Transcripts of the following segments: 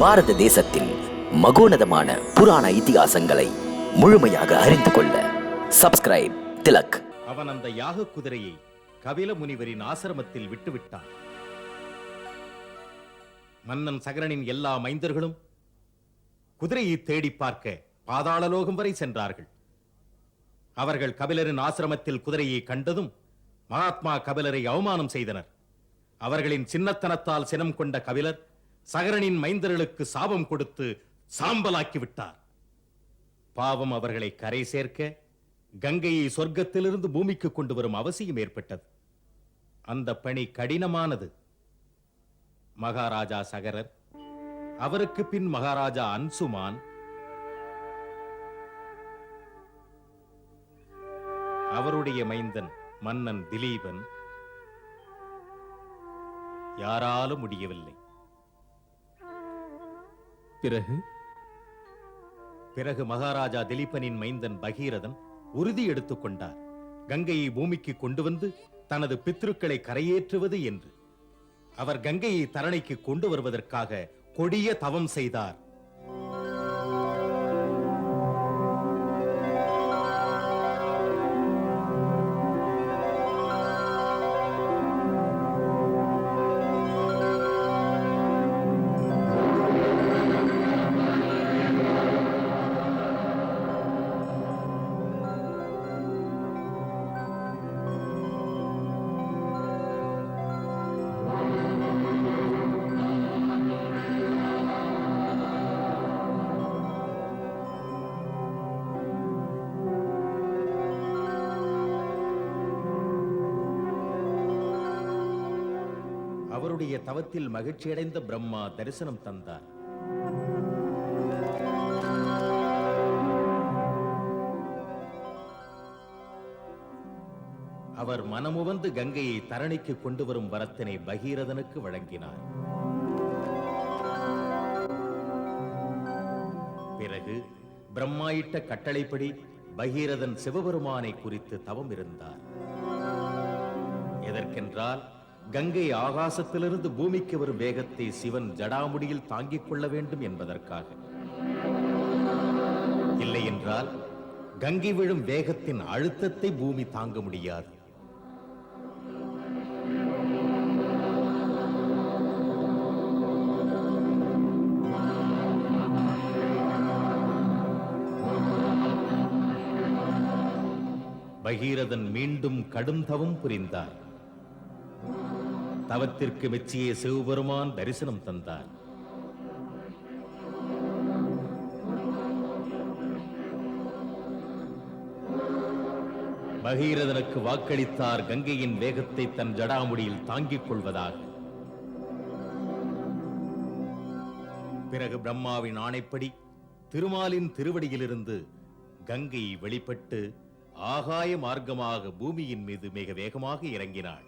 பாரத தேசத்தின் மகோனதமான புராண இதிகாசங்களை முழுமையாக அறிந்து கொள்ள சப்ஸ்கிரைப் திலக். அவன் அந்த யாக குதிரையை கபில முனிவரின் ஆசிரமத்தில் விட்டுவிட்டான். மன்னன் சகரனின் எல்லா மைந்தர்களும் குதிரையை தேடி பார்க்க பாதாளலோகம் வரை சென்றார்கள். அவர்கள் கபிலரின் ஆசிரமத்தில் குதிரையை கண்டதும் மகாத்மா கபிலரை அவமானம் செய்தனர். அவர்களின் சின்னத்தனத்தால் சினம் கொண்ட கபிலர் சகரனின் மைந்தர்களுக்கு சாபம் கொடுத்து சாம்பலாக்கி விட்டார். பாவம் அவர்களை கரை சேர்க்க கங்கையை சொர்க்கத்திலிருந்து பூமிக்கு கொண்டு வரும் அவசியம் ஏற்பட்டது. அந்த பணி கடினமானது. மகாராஜா சகரர், அவருக்கு பின் மகாராஜா அன்சுமான், அவருடைய மைந்தன் மன்னன் திலீபன், யாராலும் முடியவில்லை. பிறகு மகாராஜா திலீபனின் மைந்தன் பகீரதன் உறுதி எடுத்துக் கொண்டார், கங்கையை பூமிக்கு கொண்டு வந்து தனது பித்ருக்களை கரையேற்றுவது என்று. அவர் கங்கையை தரணைக்கு கொண்டு வருவதற்காக கொடிய தவம் செய்தார். அவருடைய தவத்தில் மகிழ்ச்சியடைந்த பிரம்மா தரிசனம் தந்தார். அவர் மனமுவந்து கங்கையை தரணிக்கு கொண்டு வரும் வரத்தினை பகீரதனுக்கு வழங்கினார். பிறகு பிரம்மாயிட்ட கட்டளைப்படி பகீரதன் சிவபெருமானை குறித்து தவம் இருந்தார். எதற்கென்றால் கங்கை ஆகாசத்திலிருந்து பூமிக்கு வரும் வேகத்தை சிவன் ஜடாமுடியில் தாங்கிக் கொள்ள வேண்டும் என்பதற்காக. இல்லை என்றால் கங்கை விழும் வேகத்தின் அழுத்தத்தை பூமி தாங்க முடியாது. பகீரதன் மீண்டும் கடும் தவம் புரிந்தார். தவத்திற்கு மெச்சிய சிவபெருமான் தரிசனம் தந்தார். பகீரதனுக்கு வாக்களித்தார் கங்கையின் வேகத்தை தன் ஜடாமுடியில் தாங்கிக் கொள்வதாக. பிறகு பிரம்மாவின் ஆணைப்படி திருமாலின் திருவடியிலிருந்து கங்கை வெளிப்பட்டு ஆகாய மார்க்கமாக பூமியின் மீது மிக வேகமாக இறங்கினாள்.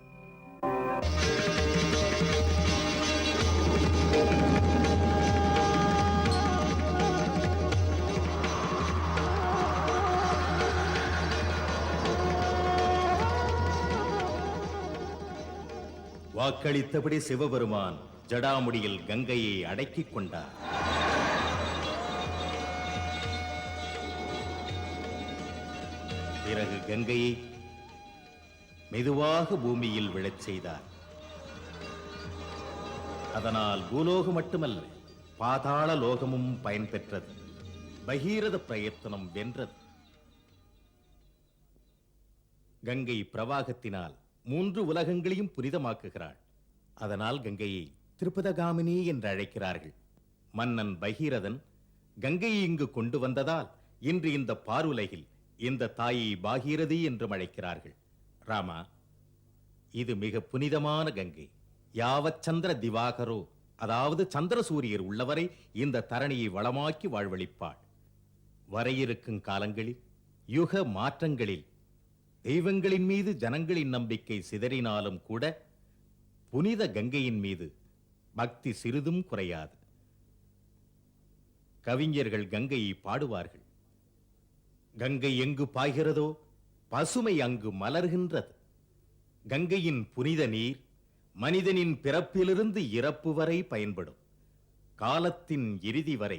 வாக்களித்தபடி சிவபெருமான் ஜடாமுடியில் கங்கையை அடக்கிக் கொண்டார். பிறகு கங்கையை மெதுவாக பூமியில் விழச் செய்தார். அதனால் பூலோகம் மட்டுமல்ல, பாதாள லோகமும் பயன்பெற்றது. பகீரத பிரயத்தனம் வென்றது. கங்கை பிரவாகத்தினால் 3 உலகங்களையும் புனிதமாக்குகிறாள். அதனால் கங்கையை திருப்பதகாமினி என்று அழைக்கிறார்கள். மன்னன் பகீரதன் கங்கையை இங்கு கொண்டு வந்ததால் இன்று இந்த பாருலகில் இந்த தாயை பாகீரதி என்றும் அழைக்கிறார்கள். ராமா, இது மிக புனிதமான கங்கை. யாவத் சந்திர திவாகரோ, அதாவது சந்திர சூரியர் உள்ளவரை இந்த தரணியை வளமாக்கி வாழ்வளிப்பாள். வரையிருக்கும் காலங்களில் யுக மாற்றங்களில் தெய்வங்களின் மீது ஜனங்களின் நம்பிக்கை சிதறினாலும் கூட புனித கங்கையின் மீது பக்தி சிறிதும் குறையாது. கவிஞர்கள் கங்கையை பாடுவார்கள். கங்கை எங்கு பாய்கிறதோ பசுமை அங்கு மலர்கின்றது. கங்கையின் புனித நீர் மனிதனின் பிறப்பிலிருந்து இறப்பு வரை பயன்படும். காலத்தின் இறுதி வரை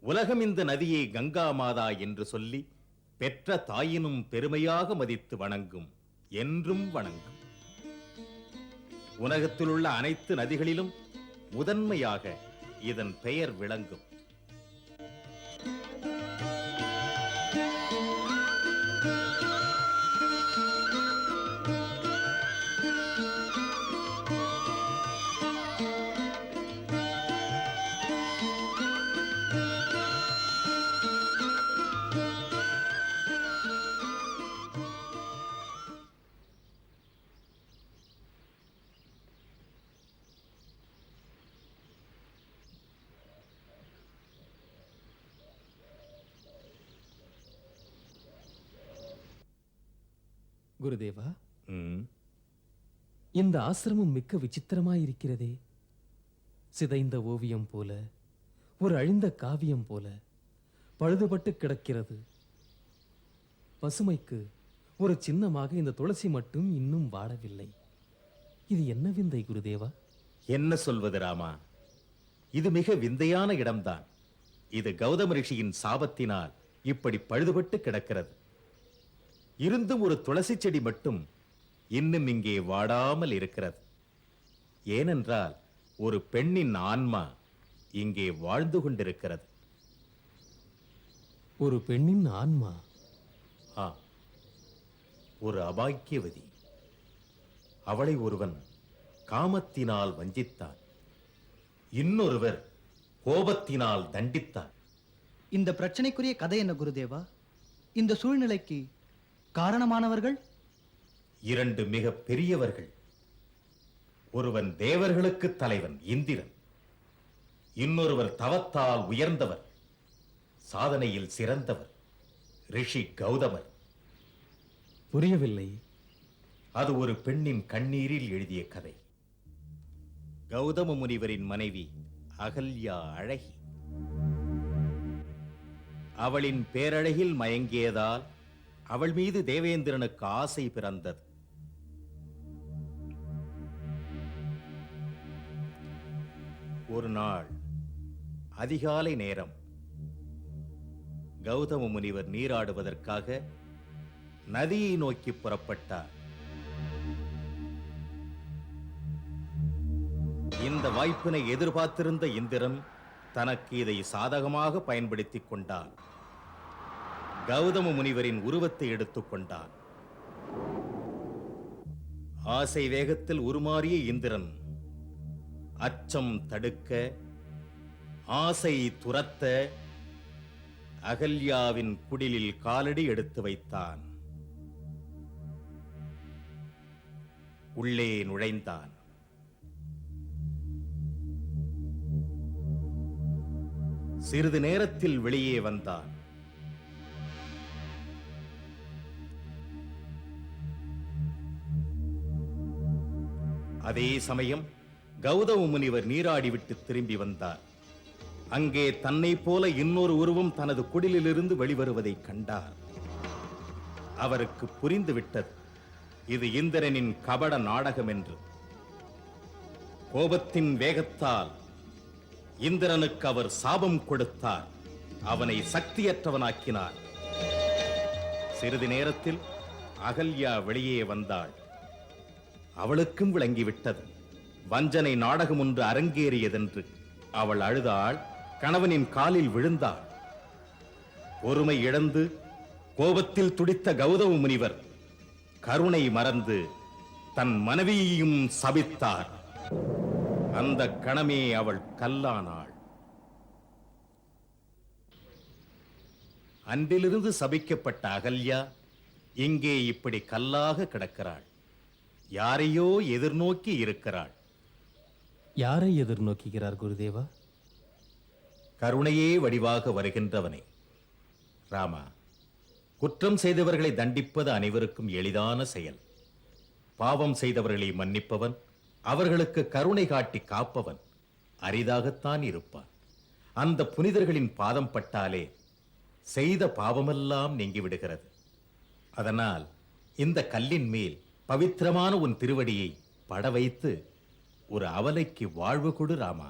உலகம் இந்த நதியை கங்கா மாதா என்று சொல்லி பெற்ற தாயினும் பெருமையாக மதித்து வணங்கும், என்றும் வணங்கும். உலகத்தில் உள்ள அனைத்து நதிகளிலும் முதன்மையாக இதன் பெயர் விளங்கும். குருதேவா, ம், இந்த ஆசிரமம் மிக்க விசித்திரமாயிருக்கிறதே. சிதைந்த ஓவியம் போல, ஒரு அழிந்த காவியம் போல பழுதுபட்டு கிடக்கிறது. பசுமைக்கு ஒரு சின்னமாக இந்த துளசி மட்டும் இன்னும் வாடவில்லை. இது என்ன விந்தை குருதேவா? என்ன சொல்வது ராமா? இது மிக விந்தையான இடம்தான். இது கௌதம ரிஷியின் சாபத்தினால் இப்படி பழுதுபட்டு கிடக்கிறது. இருந்தும் ஒரு துளசி செடி மட்டும் இன்னும் இங்கே வாடாமல் இருக்கிறது. ஏனென்றால் ஒரு பெண்ணின் ஆன்மா இங்கே வாழ்ந்து கொண்டிருக்கிறது. ஒரு பெண்ணின் ஆன்மா? ஆ, ஒரு அபாக்கியவதி. அவளை ஒருவன் காமத்தினால் வஞ்சித்தான், இன்னொருவர் கோபத்தினால் தண்டித்தார். இந்த பிரச்சனைக்குரிய கதை என்ன குருதேவா? இந்த சூழ்நிலைக்கு காரணமானவர்கள்? இரண்டு மிக பெரியவர்கள். ஒருவன் தேவர்களுக்கு தலைவன் இந்திரன், இன்னொருவர் தவத்தால் உயர்ந்தவர், சாதனையில் சிறந்தவர் ரிஷி கௌதமர். புரியவில்லை. அது ஒரு பெண்ணின் கண்ணீரில் எழுதிய கதை. கௌதம முனிவரின் மனைவி அகல்யா அழகி. அவளின் பேரழகில் மயங்கியதால் அவள் மீது தேவேந்திரனுக்கு ஆசை பிறந்தது. ஒரு நாள் அதிகாலை நேரம் கௌதம முனிவர் நீராடுவதற்காக நதியை நோக்கி புறப்பட்டார். இந்த வாய்ப்பினை எதிர்பார்த்திருந்த இந்திரன் தனக்கு இதை சாதகமாக பயன்படுத்திக் கொண்டான். கௌதம முனிவரின் உருவத்தை எடுத்துக் கொண்டான். ஆசை வேகத்தில் உருமாறிய இந்திரன் அச்சம் தடுக்க, ஆசை துரத்த அகல்யாவின் குடிலில் காலடி எடுத்து வைத்தான். உள்ளே நுழைந்தான். சிறிது நேரத்தில் வெளியே வந்தான். அதே சமயம் கௌதம முனிவர் நீராடிவிட்டு திரும்பி வந்தார். அங்கே தன்னை போல இன்னொரு உருவம் தனது குடிலிலிருந்து வெளிவருவதை கண்டார். அவருக்கு புரிந்துவிட்டது, இது இந்திரனின் கபட நாடகம் என்று. கோபத்தின் வேகத்தால் இந்திரனுக்கு அவர் சாபம் கொடுத்தார். அவனை சக்தியற்றவனாக்கினார். சிறிது நேரத்தில் அகல்யா வெளியே வந்தாள். அவளுக்கும் விளங்கிவிட்டது, வஞ்சனை நாடகம் ஒன்று அரங்கேறியதென்று. அவள் அழுதாள், கணவனின் காலில் விழுந்தாள். பொறுமை இழந்து கோபத்தில் துடித்த கௌதம முனிவர் கருணை மறந்து தன் மனைவியையும் சபித்தார். அந்த கணமே அவள் கல்லானாள். அன்றிலிருந்து சபிக்கப்பட்ட அகல்யா இங்கே இப்படி கல்லாக கிடக்கிறாள். யாரையோ எதிர்நோக்கி இருக்கிறாள். யாரை எதிர்நோக்குகிறார் குருதேவா? கருணையே வடிவாக வருகின்றவனே. ராமா, குற்றம் செய்தவர்களை தண்டிப்பது அனைவருக்கும் எளிதான செயல். பாவம் செய்தவர்களை மன்னிப்பவன், அவர்களுக்கு கருணை காட்டி காப்பவன் அரிதாகத்தான் இருப்பான். அந்த புனிதர்களின் பாதம் பட்டாலே செய்த பாவமெல்லாம் நீங்கிவிடுகிறது. அதனால் இந்த கல்லின் மேல் பவித்திரமான உன் திருவடியை பட வைத்து ஒரு அவலைக்கு வாழ்வு கொடு ராமா.